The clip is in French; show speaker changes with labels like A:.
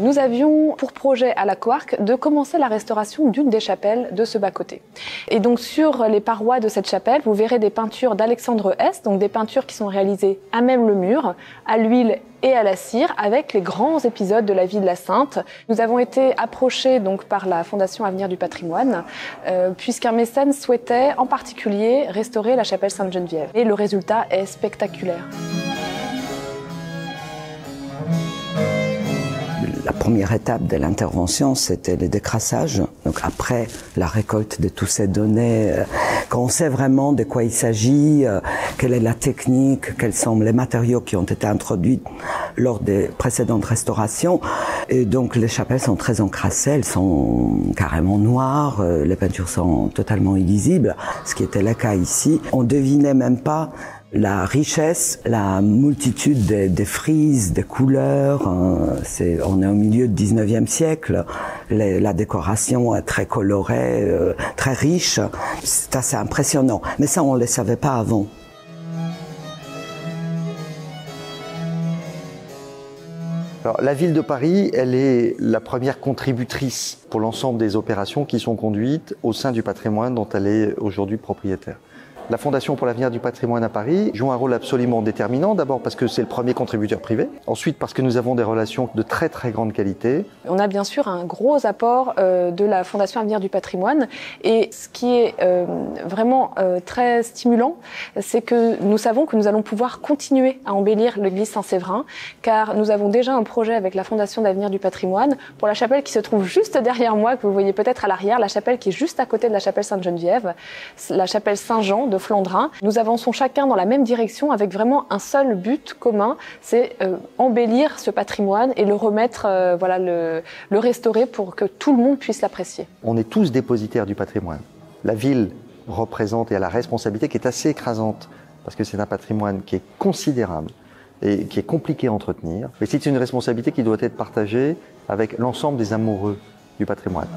A: Nous avions pour projet à la Quark de commencer la restauration d'une des chapelles de ce bas-côté. Et donc sur les parois de cette chapelle, vous verrez des peintures d'Alexandre Hess, donc des peintures qui sont réalisées à même le mur, à l'huile et à la cire, avec les grands épisodes de la vie de la Sainte. Nous avons été approchés donc par la Fondation Avenir du Patrimoine, puisqu'un mécène souhaitait en particulier restaurer la chapelle Sainte-Geneviève. Et le résultat est spectaculaire.
B: La première étape de l'intervention, c'était le décrassage. Donc après la récolte de toutes ces données, quand on sait vraiment de quoi il s'agit, quelle est la technique, quels sont les matériaux qui ont été introduits lors des précédentes restaurations. Et donc les chapelles sont très encrassées, elles sont carrément noires, les peintures sont totalement illisibles, ce qui était le cas ici. On devinait même pas la richesse, la multitude des frises, des couleurs. On est au milieu du 19e siècle. La décoration est très colorée, très riche. C'est assez impressionnant. Mais ça, on ne le savait pas avant.
C: Alors, la ville de Paris, elle est la première contributrice pour l'ensemble des opérations qui sont conduites au sein du patrimoine dont elle est aujourd'hui propriétaire. La Fondation pour l'avenir du patrimoine à Paris joue un rôle absolument déterminant, d'abord parce que c'est le premier contributeur privé, ensuite parce que nous avons des relations de très très grande qualité.
A: On a bien sûr un gros apport de la Fondation Avenir du Patrimoine, et ce qui est vraiment très stimulant, c'est que nous savons que nous allons pouvoir continuer à embellir l'église Saint-Séverin, car nous avons déjà un projet avec la Fondation d'Avenir du Patrimoine pour la chapelle qui se trouve juste derrière moi, que vous voyez peut-être à l'arrière, la chapelle qui est juste à côté de la chapelle Sainte-Geneviève, la chapelle Saint-Jean de Flandrin. Nous avançons chacun dans la même direction avec vraiment un seul but commun, c'est embellir ce patrimoine et le remettre, le restaurer pour que tout le monde puisse l'apprécier.
C: On est tous dépositaires du patrimoine. La ville représente et a la responsabilité qui est assez écrasante parce que c'est un patrimoine qui est considérable et qui est compliqué à entretenir. Mais c'est une responsabilité qui doit être partagée avec l'ensemble des amoureux du patrimoine.